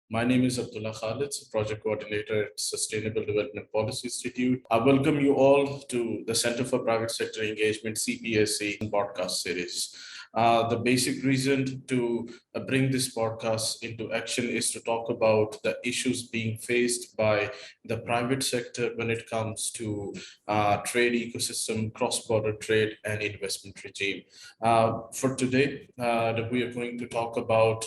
My name is Abdullah Khalid, Project Coordinator at Sustainable Development Policy Institute. I welcome you all to the Center for Private Sector Engagement, CPSE, podcast series. The basic reason to bring this podcast into action is to talk about the issues being faced by the private sector when it comes to trade ecosystem, cross-border trade, and investment regime. For today, we are going to talk about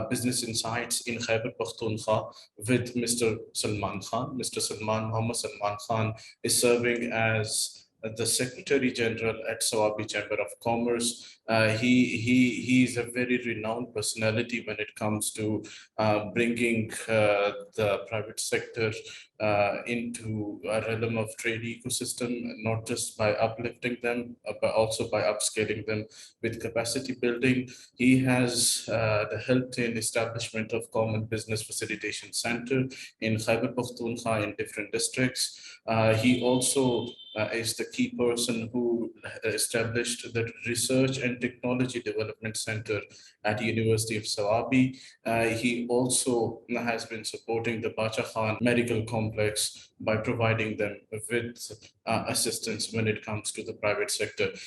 business insights in Khyber Pakhtunkhwa with Mr. Salman Khan. Mr. Mohammed Salman Khan is serving as the Secretary General at Sawabi Chamber of Commerce. He is a very renowned personality when it comes to bringing the private sector into a realm of trade ecosystem, not just by uplifting them, but also by upscaling them with capacity building. He has helped in establishment of Common Business Facilitation Center in Khyber Pakhtunkhwa in different districts. He also is the key person who established the Research and Technology Development Center at University of Sawabi. He also has been supporting the Bacha Khan Medical Complex by providing them with assistance when it comes to the private sector.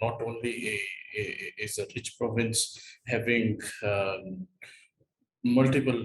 not only is a rich province having multiple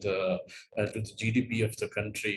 the GDP of the country,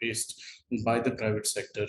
faced by the private sector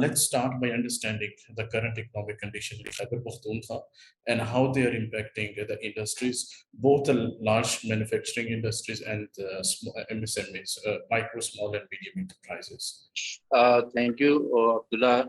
Let's start by understanding the current economic condition in Khyber Pakhtunkhwa and how they are impacting the industries, both the large manufacturing industries and MSMEs, micro, small and medium enterprises. Thank you, Abdullah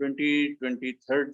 2023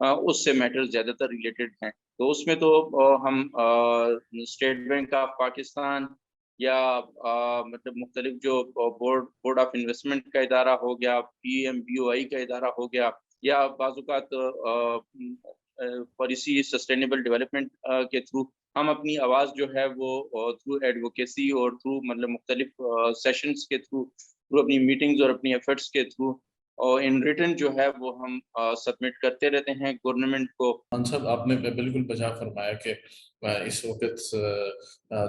اس سے metre زیادہ تر related ہیں. تو اس میں تو ہم state bank of Pakistan یا مطلب مختلف جو بورڈ آف انویسٹمنٹ کا ادارہ ہو گیا, PMBOI کا ادارہ ہو گیا, یا بعض اوقات پالیسی سسٹینیبل ڈیولپمنٹ کے تھرو ہم اپنی آواز جو ہے وہ تھرو ایڈوکیسی اور تھرو مطلب مختلف سیشنز کے تھرو اپنی میٹنگز اور اپنی ایفرٹس کے تھرو اور ان ریٹن جو ہے وہ ہم سبمٹ کرتے رہتے ہیں گورنمنٹ کو. خان صاحب, آپ نے بالکل بجا فرمایا کہ اس وقت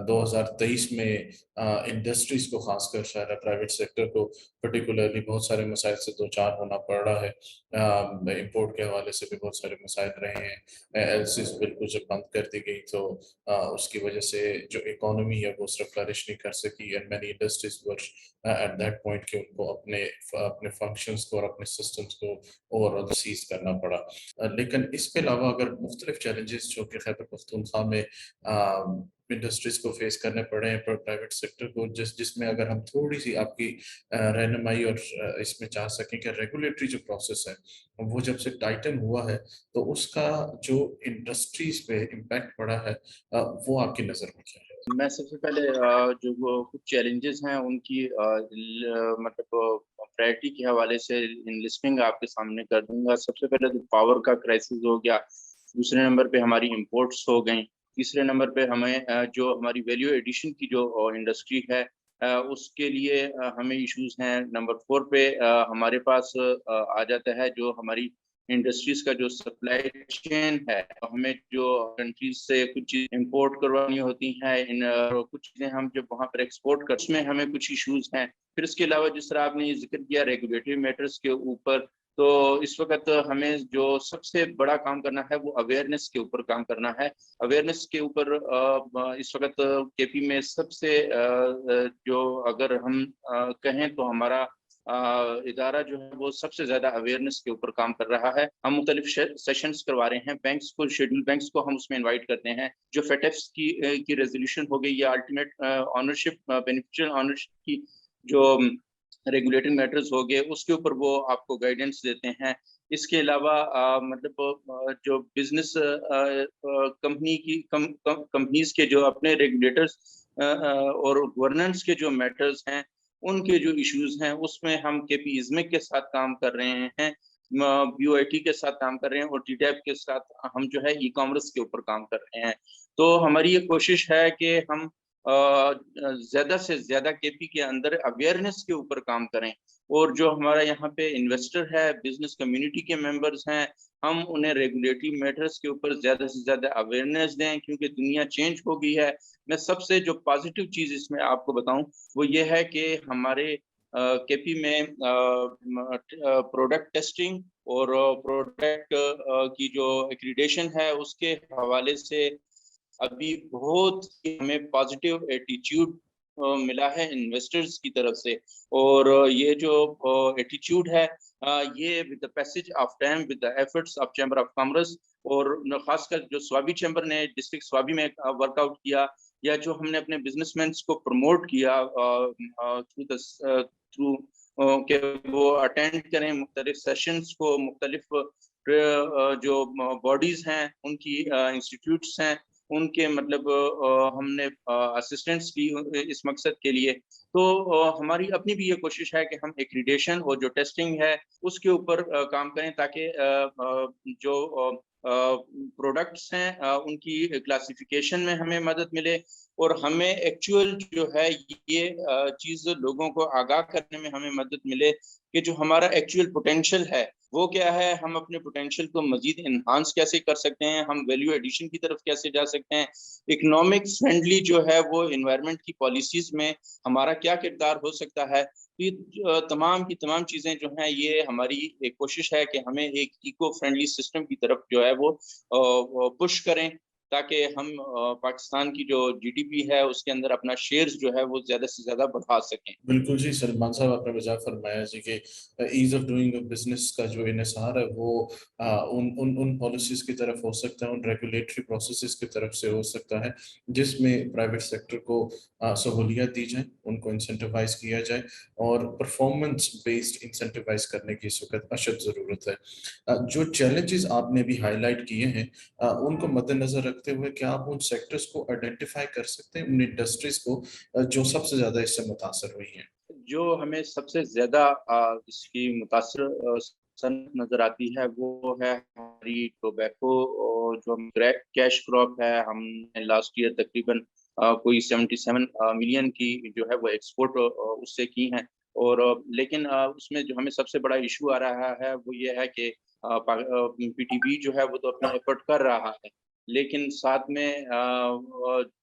2023 میں انڈسٹریز کو, خاص کر شاید پرائیویٹ سیکٹر کو پرٹیکولرلی بہت سارے مسائل سے دو چار ہونا پڑ رہا ہے. امپورٹ کے حوالے سے بھی بہت سارے مسائل رہے ہیں. LCs بالکل جب بند کر دی گئی تو اس کی وجہ سے جو اکانومی ہے وہ اس طرح فلرش نہیں کر سکی, and many industries were at that point کہ ان کو اپنے فنکشنز کو اور اپنے سسٹمز کو اوور سیز کرنا پڑا. لیکن اس کے علاوہ اگر مختلف چیلنجز جو کہ خیبر پختونخوا میں انڈسٹریز کو فیس کرنے پڑے ہیں پرائیویٹ سیکٹر کو, جس میں اگر ہم تھوڑی سی آپ کی رہنمائی اور اس میں چاہ سکیں کہ ریگولیٹری جو پروسیس ہے وہ جب سے ٹائٹن ہوا ہے تو اس کا جو انڈسٹریز پہ امپیکٹ پڑا ہے وہ آپ کی نظر میں کیا ہے؟ میں سب سے پہلے جو وہ کچھ چیلنجز ہیں ان کی مطلب پرائرٹی کے حوالے سے لسٹنگ آپ کے سامنے کر دوں گا. سب سے پہلے تو پاور کا کرائسس ہو گیا, دوسرے نمبر پہ ہماری امپورٹس ہو گئیں, تیسرے نمبر پہ ہمیں جو ہماری ویلیو ایڈیشن کی جو انڈسٹری ہے اس کے لیے ہمیں ایشوز ہیں. نمبر 4 پہ ہمارے پاس آ جاتا ہے جو ہماری انڈسٹریز کا جو سپلائی چین ہے, ہمیں جو کنٹریز سے کچھ چیزیں امپورٹ کروانی ہوتی ہیں, کچھ چیزیں ہم جب وہاں پر ایکسپورٹ کرتے ہیں اس میں ہمیں کچھ ایشوز ہیں. پھر اس کے علاوہ جس طرح آپ نے ذکر کیا ریگولیٹری میٹرز کے اوپر, تو اس وقت ہمیں جو سب سے بڑا کام کرنا ہے وہ اویئرنیس کے اوپر کام کرنا ہے. اویئرنیس کے اوپر اس وقت KP میں سب سے جو اگر ہم کہیں تو ہمارا ادارہ جو ہے وہ سب سے زیادہ اویئرنیس کے اوپر کام کر رہا ہے. ہم مختلف سیشنز کروا رہے ہیں, بینکس کو, شیڈول بینکس کو ہم اس میں انوائٹ کرتے ہیں. جو FATFs کی ریزولوشن ہو گئی یا الٹیمیٹ آنرشپ بینیفیشیل آنرشپ کی جو ریگولیٹنگ میٹرز ہو گئے اس کے اوپر وہ آپ کو گائیڈنس دیتے ہیں. اس کے علاوہ مطلب جو بزنس کمپنیز کے جو اپنے ریگولیٹرز اور گورننس کے جو میٹرز ہیں ان کے جو ایشوز ہیں اس میں ہم KP ISMIC کے ساتھ کام کر رہے ہیں, BOIT کے ساتھ کام کر رہے ہیں, اور TTAP کے ساتھ ہم جو ہے ای کامرس کے اوپر کام کر رہے ہیں. تو ہماری یہ کوشش ہے کہ ہم زیادہ سے زیادہ KP کے اندر اویئرنیس کے اوپر کام کریں, اور جو ہمارا یہاں پہ انویسٹر ہے, بزنس کمیونٹی کے ممبرز ہیں, ہم انہیں ریگولیٹری میٹرز کے اوپر زیادہ سے زیادہ اویئرنیس دیں, کیونکہ دنیا چینج ہو گئی ہے. میں سب سے جو پازیٹیو چیز اس میں آپ کو بتاؤں وہ یہ ہے کہ ہمارے KP میں پروڈکٹ ٹیسٹنگ اور پروڈکٹ کی جو ایکریڈیشن ہے اس کے حوالے سے ابھی بہت ہمیں پازیٹیو ایٹیچیوڈ ملا ہے انویسٹرز کی طرف سے. اور یہ جو ایٹیچیوڈ ہے یہ with the passage of time, with the efforts of chamber of commerce, اور خاص کر جو سوابی چیمبر نے ڈسٹرکٹ سوابی میں ورک آؤٹ کیا, یا جو ہم نے اپنے بزنس مینس کو پروموٹ کیا تھرو کہ وہ اٹینڈ کریں مختلف سیشنز کو, مختلف جو باڈیز ہیں ان کی انسٹیٹیوٹس ہیں ان کے مطلب ہم نے اسسٹنٹس لی اس مقصد کے لیے. تو ہماری اپنی بھی یہ کوشش ہے کہ ہم ایکریڈیشن اور جو ٹیسٹنگ ہے اس کے اوپر کام کریں, تاکہ جو پروڈکٹس ہیں ان کی کلاسیفیکیشن میں ہمیں مدد ملے, اور ہمیں ایکچوئل جو ہے یہ چیز لوگوں کو آگاہ کرنے میں ہمیں مدد ملے کہ جو ہمارا ایکچوئل پوٹینشیل ہے وہ کیا ہے, ہم اپنے پوٹینشیل کو مزید انہانس کیسے کر سکتے ہیں, ہم ویلیو ایڈیشن کی طرف کیسے جا سکتے ہیں, اکنامکس فرینڈلی جو ہے وہ انوائرمنٹ کی پالیسیز میں ہمارا کیا کردار ہو سکتا ہے. یہ تمام کی تمام چیزیں جو ہیں یہ ہماری ایک کوشش ہے کہ ہمیں ایک ایکو فرینڈلی سسٹم کی طرف جو ہے وہ پش کریں. تاکہ ہم پاکستان کی جو GDP ہے اس کے اندر اپنا شیئرز جو ہے وہ زیادہ سے زیادہ بڑھا سکیں. بالکل جی سلمان صاحب آپ نے وجہ فرمایا جی کہ ایز آف ڈوئنگ بزنس کا جو انحصار ہے وہ ان پالیسیز کی طرف ہو سکتا ہے، ان ریگولیٹری پروسیسز کی طرف سے ہو سکتا ہے جس میں پرائیویٹ سیکٹر کو سہولیات دی جائیں، ان کو انسینٹیوائز کیا جائے اور پرفارمنس بیسڈ انسینٹیوائز کرنے کی اس وقت اشد ضرورت ہے. جو چیلنجز آپ نے بھی ہائی لائٹ کیے ہیں ان کو مد نظر رکھتے ہوئے کیا آپ ان سیکٹرز کو آئیڈینٹیفائی کر سکتے ہیں، ان انڈسٹریز کو جو سب سے زیادہ اس سے متاثر ہوئی ہیں؟ جو ہمیں سب سے زیادہ اس کی متاثر صنعت نظر آتی ہے وہ ہے ہماری ٹوبیکو، جو کیش کراپ ہے. ہم نے لاسٹ ایئر تقریباً کوئی 77 ملین کی جو ہے وہ ایکسپورٹ اس سے کی ہیں. اور لیکن اس میں جو ہمیں سب سے بڑا ایشو آ رہا ہے وہ یہ ہے کہ PTB جو ہے وہ تو اپنا ایفرٹ کر رہا ہے، لیکن ساتھ میں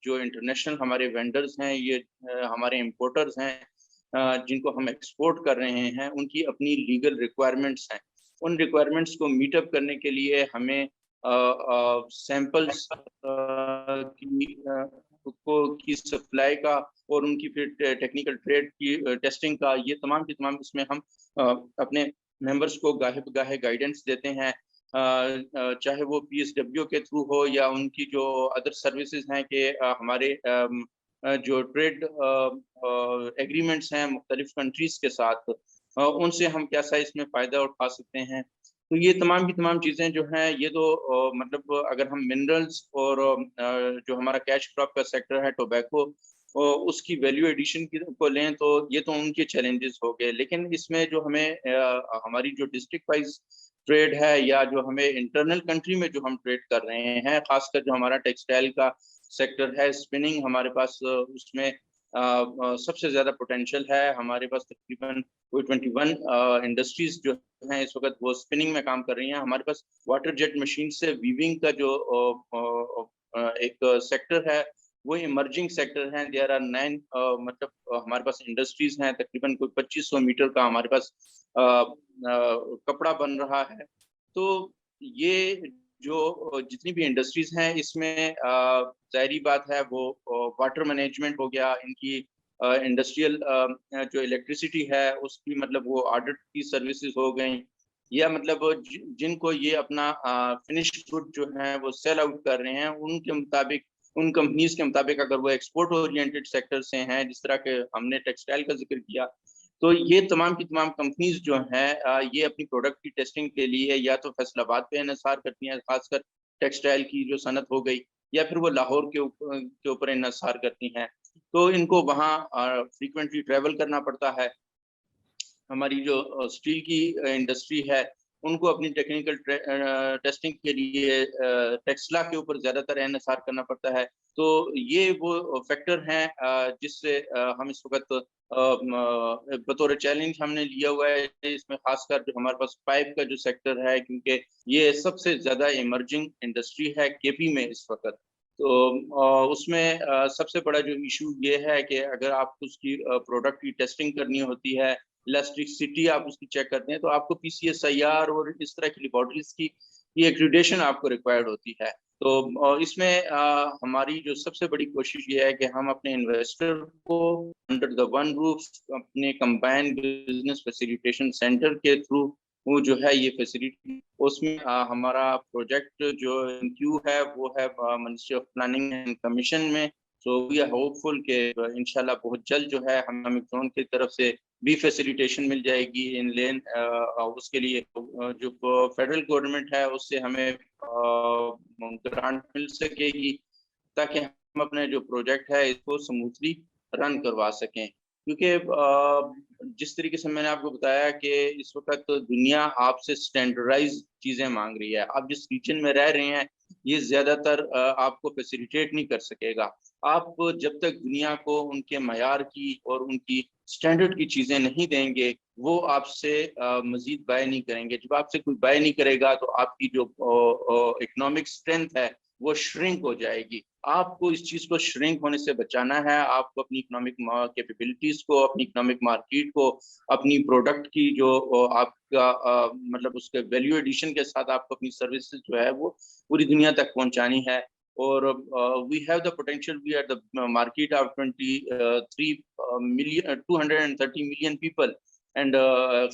جو انٹرنیشنل ہمارے وینڈرز ہیں، یہ ہمارے امپورٹرز ہیں جن کو ہم ایکسپورٹ کر رہے ہیں، ان کی اپنی لیگل ریکوائرمنٹس ہیں. ان ریکوائرمنٹس کو میٹ اپ کرنے کے لیے ہمیں سیمپلس کی سپلائی کا اور ان کی پھر ٹیکنیکل ٹریڈ کی ٹیسٹنگ کا، یہ تمام کی تمام اس میں ہم اپنے ممبرس کو گاہے بگاہے گائیڈنس دیتے ہیں، چاہے وہ PSW کے تھرو ہو یا ان کی جو ادر سروسز ہیں کہ ہمارے جو ٹریڈ ایگریمنٹس ہیں مختلف کنٹریز کے ساتھ، ان سے ہم کیسا اس میں فائدہ اٹھا سکتے ہیں. تو یہ تمام کی تمام چیزیں جو ہیں یہ تو مطلب اگر ہم منرلز اور جو ہمارا کیش کراپ کا سیکٹر ہے ٹوبیکو، اس کی ویلیو ایڈیشن کو لیں تو یہ تو ان کے چیلنجز ہو گئے. لیکن اس میں جو ہمیں ہماری جو ڈسٹرکٹ وائز ٹریڈ ہے یا جو ہمیں انٹرنل کنٹری میں جو ہم ٹریڈ کر رہے ہیں، خاص کر جو ہمارا ٹیکسٹائل کا سیکٹر ہے، اسپننگ ہمارے پاس اس میں سب سے زیادہ پوٹینشیل ہے. ہمارے پاس تقریباً کوئی 21 انڈسٹریز جو ہیں اس وقت وہ اسپننگ میں کام کر رہی ہیں. ہمارے پاس واٹر جیٹ مشین سے ویونگ کا جو ایک سیکٹر ہے وہ ایمرجنگ سیکٹر ہیں. دیر آر 9 مطلب ہمارے پاس انڈسٹریز ہیں، تقریباً کوئی 2500 میٹر کا ہمارے پاس کپڑا بن رہا ہے. تو یہ جو جتنی بھی انڈسٹریز ہیں اس میں ظاہری بات ہے وہ واٹر مینجمنٹ ہو گیا، ان کی انڈسٹریل جو الیکٹریسٹی ہے اس کی مطلب وہ آڈٹ کی سروسز ہو گئیں، یا مطلب جن کو یہ اپنا فنش گڈ جو ہے وہ سیل آؤٹ کر رہے ہیں ان کے مطابق، ان کمپنیز کے مطابق اگر وہ ایکسپورٹ اورینٹڈ سیکٹر سے ہیں، جس طرح کہ ہم نے ٹیکسٹائل کا ذکر کیا، تو یہ تمام کی تمام کمپنیز جو ہیں یہ اپنی پروڈکٹ کی ٹیسٹنگ کے لیے یا تو فیصل آباد پہ انحصار کرتی ہیں، خاص کر ٹیکسٹائل کی جو صنعت ہو گئی، یا پھر وہ لاہور کے اوپر انحصار کرتی ہیں. تو ان کو وہاں فریکوینٹلی ٹریول کرنا پڑتا ہے. ہماری جو اسٹیل کی انڈسٹری ہے ان کو اپنی ٹیکنیکل ٹیسٹنگ کے لیے ٹیکسلا کے اوپر زیادہ تر انحصار کرنا پڑتا ہے. تو یہ وہ فیکٹر ہیں جس سے ہم اس وقت بطور چیلنج ہم نے لیا ہوا ہے. اس میں خاص کر جو ہمارے پاس پائپ کا جو سیکٹر ہے، کیونکہ یہ سب سے زیادہ ایمرجنگ انڈسٹری ہے KP میں اس وقت. تو اس میں سب سے بڑا جو ایشو یہ ہے کہ اگر آپ اس کی پروڈکٹ کی ٹیسٹنگ کرنی ہوتی ہے، الاسٹکسٹی آپ اس کی چیک کرتے ہیں، تو آپ کو PCSIR اور اس طرح کی لیبارٹریز کی ایکریڈیشن آپ کو ریکوائرڈ ہوتی ہے. تو اس میں ہماری جو سب سے بڑی کوشش یہ ہے کہ ہم اپنے انویسٹر کو انڈر دا ون روف اپنے کمبائنڈ بزنس فیسیلیٹیشن سینٹر کے تھرو وہ جو ہے یہ فیسلٹی، اس میں ہمارا پروجیکٹ جو انکیو ہے وہ ہے ministry of planning and commission میں. سو وی آر ہوپ فل کہ انشاءاللہ بہت جلد جو ہے ہمیں زون کی طرف سے بھی فیسیلیٹیشن مل جائے گی ان لین. اس کے لیے جو فیڈرل گورنمنٹ ہے اس سے ہمیں گرانٹ مل سکے گی تاکہ ہم اپنے جو پروجیکٹ ہے اس کو سموتھلی رن کروا سکیں. کیونکہ جس طریقے سے میں نے آپ کو بتایا کہ اس وقت دنیا آپ سے سٹینڈرڈائز چیزیں مانگ رہی ہے. آپ جس ریجن میں رہ رہے ہیں یہ زیادہ تر آپ کو فیسیلیٹیٹ نہیں کر سکے گا. آپ جب تک دنیا کو ان کے معیار کی اور ان کی سٹینڈرڈ کی چیزیں نہیں دیں گے وہ آپ سے مزید بائی نہیں کریں گے. جب آپ سے کوئی بائی نہیں کرے گا تو آپ کی جو اکنامک اسٹرینتھ ہے وہ شرنک ہو جائے گی. آپ کو اس چیز کو شرنک ہونے سے بچانا ہے. آپ کو اپنی اکنامک کیپیبلٹیز کو، اپنی اکنامک مارکیٹ کو، اپنی پروڈکٹ کی جو آپ کا مطلب اس کے ویلیو ایڈیشن کے ساتھ آپ کو اپنی سروسز جو ہے وہ پوری دنیا تک پہنچانی ہے. اور we have the potential, we are the market of 230 million people, and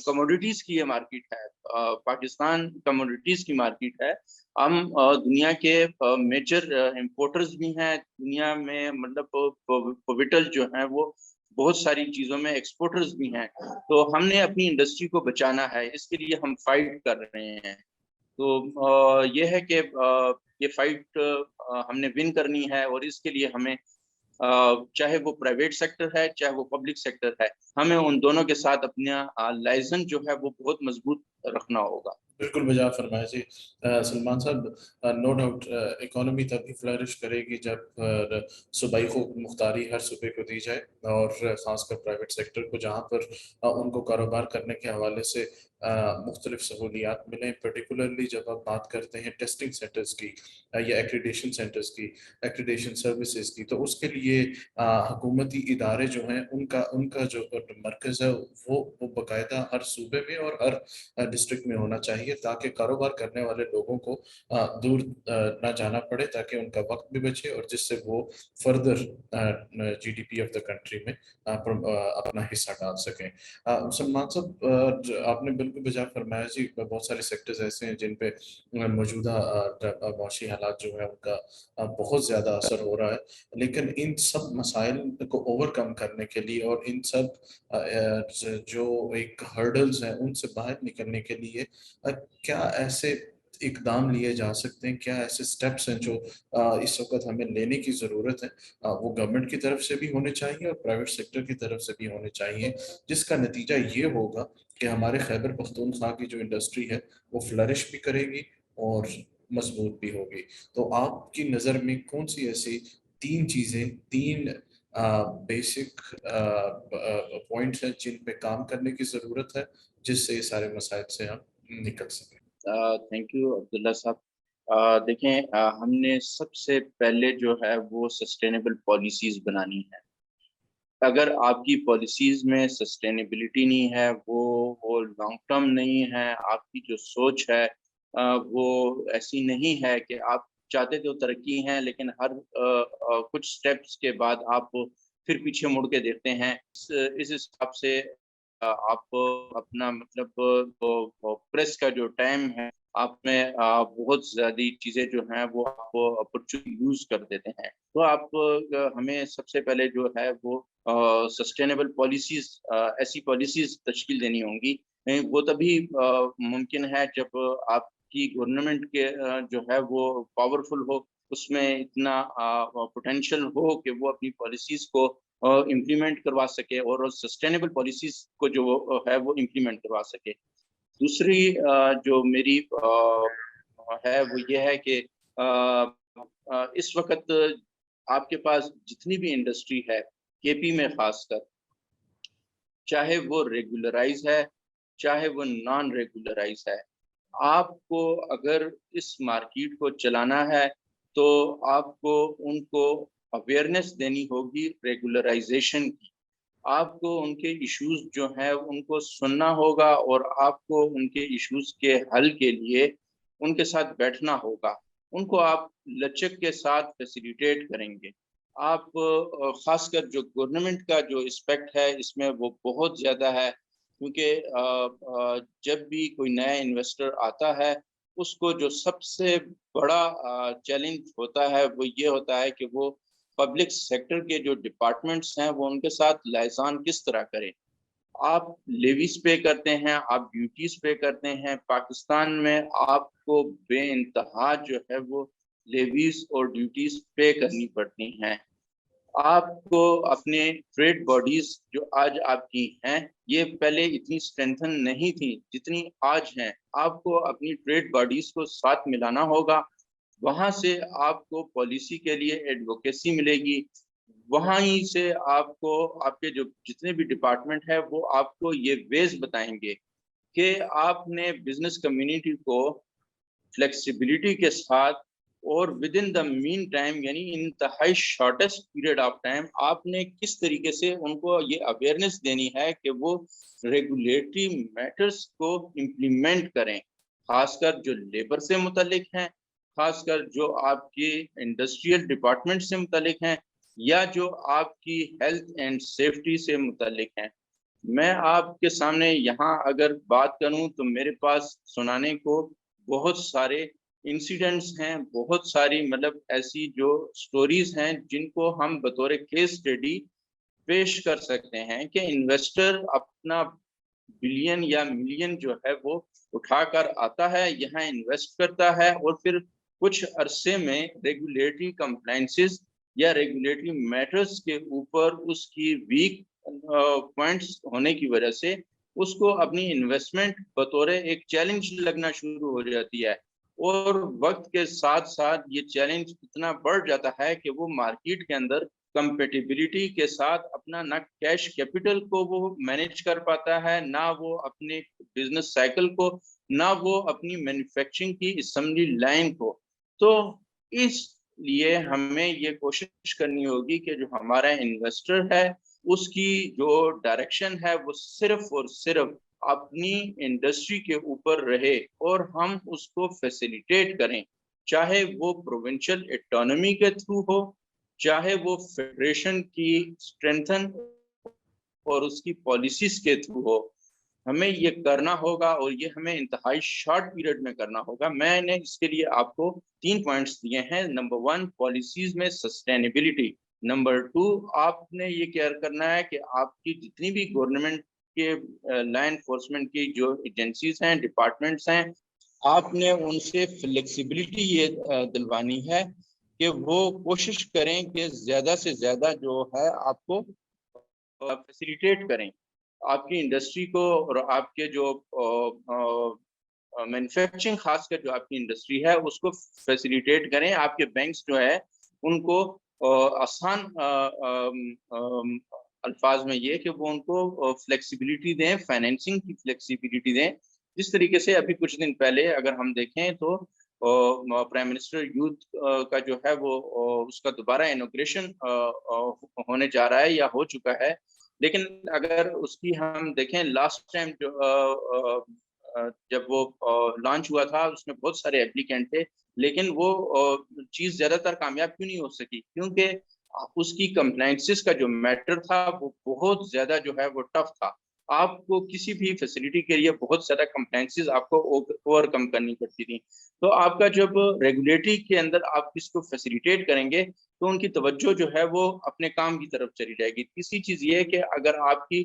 commodities کی یہ مارکیٹ ہے، پاکستان کموڈیٹیز کی مارکیٹ ہے. ہم دنیا کے میجر امپورٹرز بھی ہیں دنیا میں، مطلب پویٹل جو ہیں وہ بہت ساری چیزوں میں ایکسپورٹرز بھی ہیں. تو ہم نے اپنی انڈسٹری کو بچانا ہے، اس کے لیے ہم فائٹ کر رہے ہیں. تو یہ ہے کہ یہ فائٹ ہم نے ون کرنی ہے، اور اس کے لیے ہمیں چاہے وہ پرائیویٹ سیکٹر ہے چاہے وہ پبلک سیکٹر ہے، ہمیں ان دونوں کے ساتھ اپنا لائزن جو ہے وہ بہت مضبوط رکھنا ہوگا. بالکل بجا فرمایا جی. سلمان صاحب، نو ڈاؤٹ اکانومی تبھی فلرش کرے گی جب صوبائی خود مختاری ہر صوبے کو دی جائے، اور خاص کر پرائیویٹ سیکٹر کو، جہاں پر ان کو کاروبار کرنے کے حوالے سے مختلف سہولیات ملیں. پرٹیکولرلی جب آپ بات کرتے ہیں ٹیسٹنگ سینٹرز کی یا ایکریڈیشن سینٹرز کی، ایکریڈیشن سروسز کی، تو اس کے لیے حکومتی ادارے جو ہیں ان کا جو مرکز ہے وہ باقاعدہ ہر صوبے میں اور ہر ڈسٹرکٹ میں ہونا چاہیے، تاکہ کاروبار کرنے والے لوگوں کو دور نہ جانا پڑے، تاکہ ان کا وقت بھی بچے، اور جس سے وہ further GDP of the country میں اپنا حصہ ڈال سکیں. سلمان صاحب، آپ نے بالکل بجا فرمایا جی. بہت سارے سیکٹرز ایسے ہیں جن پہ موجودہ معاشی حالات جو ہے ان کا بہت زیادہ اثر ہو رہا ہے، لیکن ان سب مسائل کو اوور کم کرنے کے لیے اور ان سب جو ایک ہرڈلز ہیں ان سے باہر نکلنے کے لیے کیا ایسے اقدام لیے جا سکتے ہیں، کیا ایسے سٹیپس ہیں جو اس وقت ہمیں لینے کی ضرورت ہے؟ وہ گورنمنٹ کی طرف سے بھی ہونے چاہیے اور پرائیویٹ سیکٹر کی طرف سے بھی ہونے چاہیے، جس کا نتیجہ یہ ہوگا کہ ہمارے خیبر پختونخوا کی جو انڈسٹری ہے وہ فلرش بھی کرے گی اور مضبوط بھی ہوگی. تو آپ کی نظر میں کون سی ایسی تین چیزیں، تین بیسک پوائنٹس ہیں جن پہ کام کرنے کی ضرورت ہے، جس سے یہ سارے مسائل سے ہم نکل سکیں؟ تھینک یو عبداللہ صاحب. دیکھیں، ہم نے سب سے پہلے جو ہے وہ سسٹینیبل پالیسیز بنانی ہے. اگر آپ کی پالیسیز میں سسٹینیبلٹی نہیں ہے، وہ لانگ ٹرم نہیں ہے، آپ کی جو سوچ ہے وہ ایسی نہیں ہے کہ آپ چاہتے تو ترقی ہیں لیکن ہر کچھ سٹیپس کے بعد آپ پھر پیچھے مڑ کے دیکھتے ہیں، اس حساب سے آپ اپنا مطلب پریس کا جو ٹائم ہے آپ میں بہت زیادہ چیزیں جو ہیں وہ آپ اپرچونیٹی یوز کر دیتے ہیں. تو آپ ہمیں سب سے پہلے جو ہے وہ سسٹینیبل پالیسیز، ایسی پالیسیز تشکیل دینی ہوں گی. وہ تبھی ممکن ہے جب آپ کی گورنمنٹ کے جو ہے وہ پاورفل ہو، اس میں اتنا پوٹینشیل ہو کہ وہ اپنی پالیسیز کو امپلیمنٹ کروا سکے اور سسٹینیبل پالیسیز کو جو ہے وہ امپلیمنٹ کروا سکے. دوسری جو میری ہے وہ یہ ہے کہ اس وقت آپ کے پاس جتنی بھی انڈسٹری ہے کے پی میں خاص کر، چاہے وہ ریگولرائز ہے چاہے وہ نان ریگولرائز ہے، آپ کو اگر اس مارکیٹ کو چلانا ہے تو آپ کو ان کو اویئرنیس دینی ہوگی ریگولرائزیشن کی. آپ کو ان کے ایشوز جو ہیں ان کو سننا ہوگا اور آپ کو ان کے ایشوز کے حل کے لیے ان کے ساتھ بیٹھنا ہوگا. ان کو آپ لچک کے ساتھ فیسیلیٹیٹ کریں گے. آپ خاص کر جو گورنمنٹ کا جو اسپیکٹ ہے اس میں وہ بہت زیادہ ہے، کیونکہ جب بھی کوئی نیا انویسٹر آتا ہے اس کو جو سب سے بڑا چیلنج ہوتا ہے وہ یہ ہوتا ہے کہ وہ پبلک سیکٹر کے جو ڈپارٹمنٹس ہیں وہ ان کے ساتھ لائزان کس طرح کریں. آپ لیویز پے کرتے ہیں، آپ ڈیوٹیز پے کرتے ہیں. پاکستان میں آپ کو بے انتہا جو ہے وہ لیویز اور ڈیوٹیز پے کرنی پڑتی ہیں. آپ کو اپنے ٹریڈ باڈیز جو آج آپ کی ہیں، یہ پہلے اتنی اسٹرینتھن نہیں تھی جتنی آج ہیں. آپ کو اپنی ٹریڈ باڈیز کو ساتھ ملانا ہوگا، وہاں سے آپ کو پالیسی کے لیے ایڈوکیسی ملے گی. وہیں سے آپ کو آپ کے جو جتنے بھی ڈپارٹمنٹ ہے وہ آپ کو یہ ویز بتائیں گے کہ آپ نے بزنس کمیونٹی کو فلیکسیبلٹی کے ساتھ اور with in the main time, یعنی انتہائی شارٹیسٹ پیریڈ آف ٹائم، آپ نے کس طریقے سے ان کو یہ اویئرنیس دینی ہے کہ وہ ریگولیٹری میٹرز کو امپلیمنٹ کریں، خاص کر جو لیبر سے متعلق ہیں خاص کر جو آپ کی انڈسٹریل ڈپارٹمنٹ سے متعلق ہیں یا جو آپ کی ہیلتھ اینڈ سیفٹی سے متعلق ہیں. میں آپ کے سامنے یہاں اگر بات کروں تو میرے پاس سنانے کو بہت سارے انسیڈنٹس ہیں, بہت ساری مطلب ایسی جو سٹوریز ہیں جن کو ہم بطور کیس اسٹڈی پیش کر سکتے ہیں کہ انویسٹر اپنا بلین یا ملین جو ہے وہ اٹھا کر آتا ہے, یہاں انویسٹ کرتا ہے, اور پھر کچھ عرصے میں ریگولیٹری کمپلائنسز یا ریگولیٹری میٹرز کے اوپر اس کی ویک پوائنٹس ہونے کی وجہ سے اس کو اپنی انویسٹمنٹ بطور ایک چیلنج لگنا شروع ہو جاتی ہے, اور وقت کے ساتھ ساتھ یہ چیلنج اتنا بڑھ جاتا ہے کہ وہ مارکیٹ کے اندر کمپیٹیبلٹی کے ساتھ اپنا نہ کیش کیپٹل کو وہ مینیج کر پاتا ہے, نہ وہ اپنے بزنس سائیکل کو, نہ وہ اپنی مینوفیکچرنگ کی اسمبلی لائن کو. تو اس لیے ہمیں یہ کوشش کرنی ہوگی کہ جو ہمارا انویسٹر ہے اس کی جو ڈائریکشن ہے وہ صرف اور صرف اپنی انڈسٹری کے اوپر رہے, اور ہم اس کو فیسیلیٹیٹ کریں, چاہے وہ پروونشل اٹانومی کے تھرو ہو, چاہے وہ فیڈریشن کی اسٹرینتھن اور اس کی پالیسیز کے تھرو ہو. ہمیں یہ کرنا ہوگا اور یہ ہمیں انتہائی شارٹ پیریڈ میں کرنا ہوگا. میں نے اس کے لیے آپ کو 3 پوائنٹس دیے ہیں. نمبر 1 پالیسیز میں سسٹینیبلٹی. نمبر 2 آپ نے یہ کیئر کرنا ہے کہ آپ کی جتنی بھی گورنمنٹ کے لا انفورسمنٹ کی جو ایجنسیز ہیں, ڈپارٹمنٹس ہیں, آپ نے ان سے فلیکسیبلٹی یہ دلوانی ہے کہ وہ کوشش کریں کہ زیادہ سے زیادہ جو ہے آپ کو فیسیلیٹیٹ کریں آپ کی انڈسٹری کو, اور آپ کے جو مینوفیکچرنگ خاص کر جو آپ کی انڈسٹری ہے اس کو فیسیلیٹیٹ کریں. آپ کے بینکس جو ہے ان کو آسان الفاظ میں یہ کہ وہ ان کو فلیکسیبلٹی دیں, فائنینسنگ کی فلیکسیبلٹی دیں. جس طریقے سے ابھی کچھ دن پہلے اگر ہم دیکھیں تو پرائم منسٹر یوتھ کا جو ہے وہ اس کا دوبارہ انوگریشن ہونے جا رہا ہے یا ہو چکا ہے, لیکن اگر اس کی ہم دیکھیں لاسٹ ٹائم جب وہ لانچ ہوا تھا اس میں بہت سارے ایپلیکینٹ تھے, لیکن وہ چیز زیادہ تر کامیاب کیوں نہیں ہو سکی, کیونکہ اس کی کمپلائنسز کا جو میٹر تھا وہ بہت زیادہ جو ہے وہ ٹف تھا. آپ کو کسی بھی فیسلٹی کے لیے بہت زیادہ کمپلائنسز آپ کو اوور کم کرنی پڑتی تھی. تو آپ کا جب ریگولیٹری کے اندر آپ اس کو فیسیلیٹیٹ کریں گے تو ان کی توجہ جو ہے وہ اپنے کام کی طرف چلی جائے گی. تیسری چیز یہ ہے کہ اگر آپ کی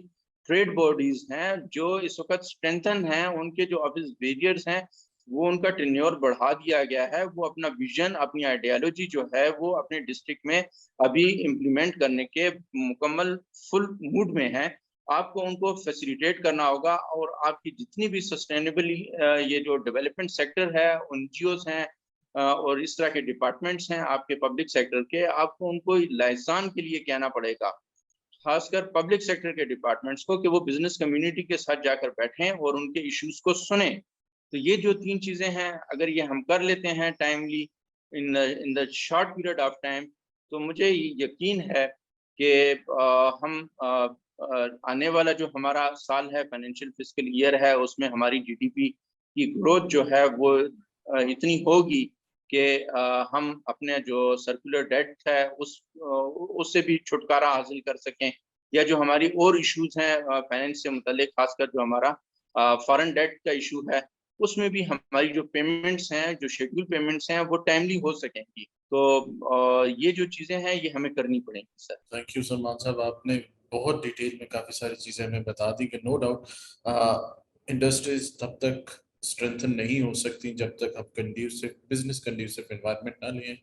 ٹریڈ باڈیز ہیں جو اس وقت اسٹرینتھن ہیں, ان کے جو آفس بیریئرز ہیں وہ ان کا ٹینیور بڑھا دیا گیا ہے, وہ اپنا ویژن اپنی آئیڈیالوجی جو ہے وہ اپنے ڈسٹرکٹ میں ابھی امپلیمنٹ کرنے کے مکمل فل موڈ میں ہیں, آپ کو ان کو فیسیلیٹیٹ کرنا ہوگا. اور آپ کی جتنی بھی سسٹینیبل یہ جو ڈیولپمنٹ سیکٹر ہے, این جی اوز ہیں اور اس طرح کے ڈپارٹمنٹس ہیں آپ کے پبلک سیکٹر کے, آپ کو ان کو لائزان کے لیے کہنا پڑے گا, خاص کر پبلک سیکٹر کے ڈپارٹمنٹس کو, کہ وہ بزنس کمیونٹی کے ساتھ جا کر بیٹھیں اور ان کے ایشوز کو سنیں. تو یہ جو 3 چیزیں ہیں اگر یہ ہم کر لیتے ہیں timely in the short period of time, تو مجھے یقین ہے کہ ہم آنے والا جو ہمارا سال ہے فائنینشیل فسکل ایئر ہے, اس میں ہماری جی ڈی پی کی گروتھ جو ہے وہ اتنی ہوگی کہ ہم اپنے جو سرکولر ڈیٹ ہے اس سے بھی چھٹکارا حاصل کر سکیں, یا جو ہماری اور ایشوز ہیں فائنینس سے متعلق, خاص کر جو ہمارا فارن ڈیٹ کا ایشو ہے, اس میں بھی ہماری جو پیمنٹس ہیں, جو شیڈول پیمنٹس ہیں وہ ٹائملی ہو سکیں گی. تو یہ جو چیزیں ہیں یہ ہمیں کرنی پڑیں گی. سر تھینک یو سلمان صاحب, آپ نے بہت ڈیٹیل میں کافی ساری چیزیں ہمیں بتا دی کہ نو ڈاؤٹ انڈسٹریز تب تک اسٹرینتھن نہیں ہو سکتی جب تک آپ کنڈیوسو بزنس کنڈیوسو انوائرمنٹ نہ لیں,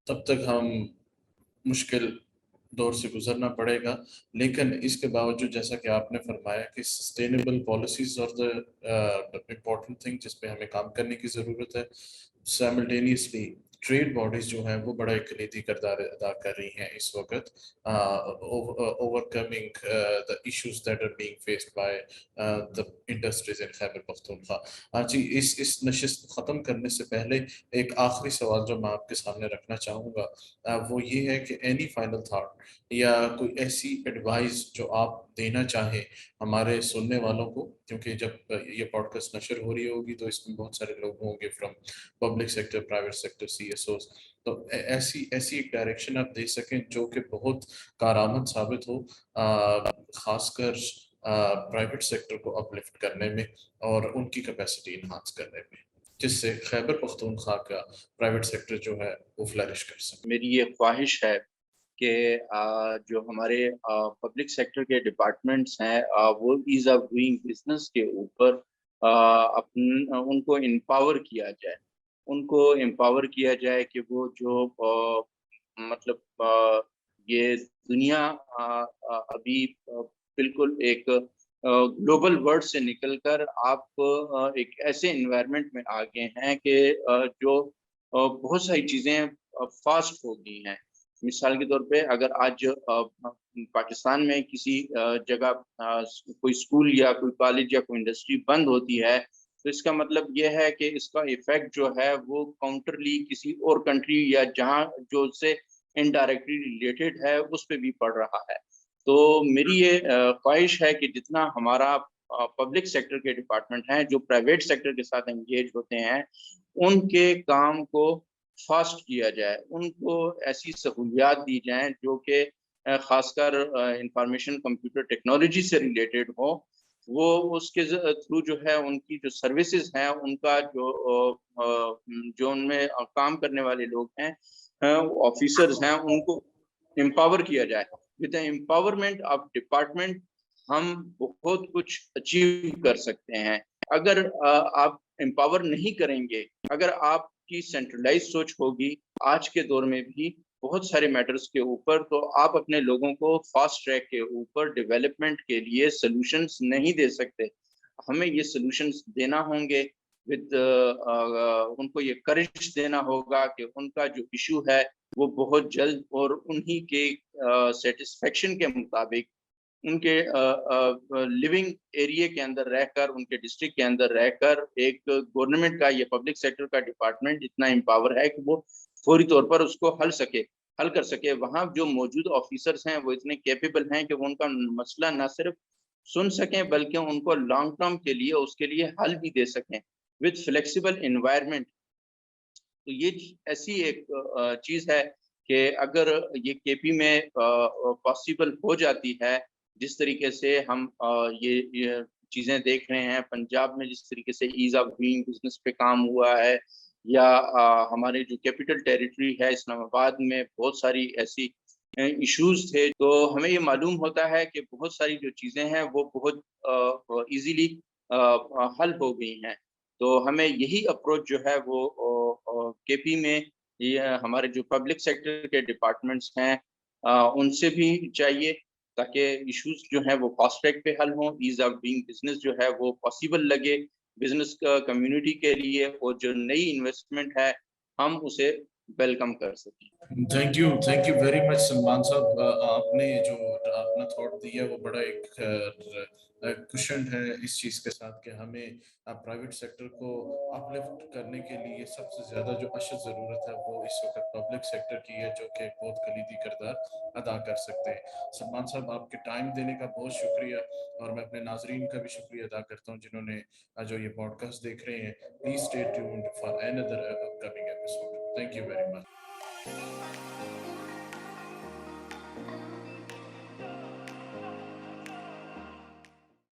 تب تک ہم مشکل دور سے گزرنا پڑے گا. لیکن اس کے باوجود جیسا کہ آپ نے فرمایا کہ سسٹینیبل پالیسیز اور امپورٹنٹ تھنگ جس پہ ہمیں کام کرنے کی ضرورت ہے. سائملٹینیسلی ٹریڈ باڈیز جو ہیں وہ بڑا ایک کلیدی کردار ادا کر رہی ہیں اس وقت overcoming the issues that are being faced by the industries in Khyber Pakhtunkhwa. جی اس نشست کو ختم کرنے سے پہلے ایک آخری سوال جو میں آپ کے سامنے رکھنا چاہوں گا وہ یہ ہے کہ اینی فائنل تھاٹ یا کوئی ایسی ایڈوائز جو آپ دینا چاہیں ہمارے سننے والوں کو, کیونکہ جب یہ پوڈ کاسٹ نشر ہو رہی ہوگی تو اس میں بہت سارے لوگ ہوں گے from public sector, private sector, C S Os, تو ایسی ایک ڈائریکشن آپ دے سکیں جو کہ بہت کارآمد ثابت ہو, خاص کر پرائیویٹ سیکٹر کو اپلفٹ کرنے میں اور ان کی کیپیسٹی انہانس کرنے میں, جس سے خیبر پختونخوا کا پرائیویٹ سیکٹر جو ہے وہ فلرش کر سکے. میری یہ خواہش ہے کہ جو ہمارے پبلک سیکٹر کے ڈپارٹمنٹس ہیں وہ ایز آف ڈوئنگ بزنس کے اوپر ان کو امپاور کیا جائے, کہ وہ جو مطلب یہ دنیا ابھی بالکل ایک گلوبل ورلڈ سے نکل کر آپ ایک ایسے انوائرمنٹ میں آ گئے ہیں کہ جو بہت ساری چیزیں فاسٹ ہو گئی ہیں. مثال کے طور پہ اگر آج پاکستان میں کسی جگہ کوئی اسکول یا کوئی کالج یا کوئی انڈسٹری بند ہوتی ہے تو اس کا مطلب یہ ہے کہ اس کا ایفیکٹ جو ہے وہ کاؤنٹرلی کسی اور کنٹری یا جہاں جو اس سے انڈائریکٹلی ریلیٹڈ ہے اس پہ بھی پڑ رہا ہے. تو میری یہ خواہش ہے کہ جتنا ہمارا پبلک سیکٹر کے ڈپارٹمنٹ ہیں جو پرائیویٹ سیکٹر کے ساتھ انگیج ہوتے ہیں ان کے کام کو فاسٹ کیا جائے, ان کو ایسی سہولیات دی جائیں جو کہ خاص کر انفارمیشن کمپیوٹر ٹیکنالوجی سے ریلیٹڈ ہو, وہ اس کے تھرو جو ہے ان کی جو سروسز ہیں ان کا جو ان میں کام کرنے والے لوگ ہیں آفیسرز ہیں ان کو امپاور کیا جائے. With the empowerment of department ہم بہت کچھ اچیو کر سکتے ہیں. اگر آپ امپاور نہیں کریں گے, اگر آپ کی سینٹرلائز سوچ ہوگی آج کے دور میں بھی بہت سارے میٹرز کے اوپر, تو آپ اپنے لوگوں کو فاسٹ ٹریک کے اوپر ڈیولپمنٹ کے لیے سلوشنز نہیں دے سکتے. ہمیں یہ سلوشنز دینا ہوں گے ان کو یہ کرج دینا ہوگا کہ ان کا جو ایشو ہے وہ بہت جلد اور انہی کے سیٹسفیکشن کے مطابق ان کے لیونگ ایریا کے اندر رہ کر, ان کے ڈسٹرکٹ کے اندر رہ کر ایک گورنمنٹ کا, یہ پبلک سیکٹر کا ڈپارٹمنٹ اتنا امپاور ہے کہ وہ فوری طور پر اس کو حل کر سکے. وہاں جو موجود آفیسرز ہیں وہ اتنے کیپیبل ہیں کہ وہ ان کا مسئلہ نہ صرف سن سکیں بلکہ ان کو لانگ ٹرم کے لیے اس کے لیے حل بھی دے سکیں وتھ فلیکسیبل انوائرمنٹ. تو یہ ایسی ایک چیز ہے کہ اگر یہ کے پی میں پاسبل ہو جاتی ہے, جس طریقے سے ہم یہ چیزیں دیکھ رہے ہیں پنجاب میں, جس طریقے سے ایز آف ڈوئنگ بزنس پہ کام ہوا ہے, یا ہمارے جو کیپٹل ٹیریٹری ہے اسلام آباد میں بہت ساری ایسی ایشوز تھے, تو ہمیں یہ معلوم ہوتا ہے کہ بہت ساری جو چیزیں ہیں وہ بہت ایزیلی حل ہو گئی ہیں. تو ہمیں یہی اپروچ جو ہے وہ کے پی میں یہ ہمارے جو پبلک سیکٹر کے ڈپارٹمنٹس ہیں ان سے بھی چاہیے, تاکہ ایشوز جو ہیں وہ فاسٹ ٹریک پہ حل ہوں, ایز آف ڈوئنگ بزنس جو ہے وہ پاسبل لگے بزنس کمیونٹی کے لیے, اور جو نئی انویسٹمنٹ ہے ہم اسے ویلکم کر سکیں. Thank you very much Salman صاحب. آپ نے جو اپنا تھاٹ دیا وہ بڑا ایک کوشنڈ ہے اس چیز کے ساتھ کہ ہمیں پرائیویٹ سیکٹر کو اپلفٹ کرنے کے لیے سب سے زیادہ جو اشد ضرورت ہے وہ اس وقت پبلک سیکٹر کی ہے, جو کہ بہت کلیدی کردار ادا کر سکتے ہیں. سلمان صاحب آپ کے ٹائم دینے کا بہت شکریہ, اور میں اپنے ناظرین کا بھی شکریہ ادا کرتا ہوں جنہوں نے جو یہ پوڈ کاسٹ دیکھ رہے ہیں. Please stay tuned for another upcoming episode. Thank you very much.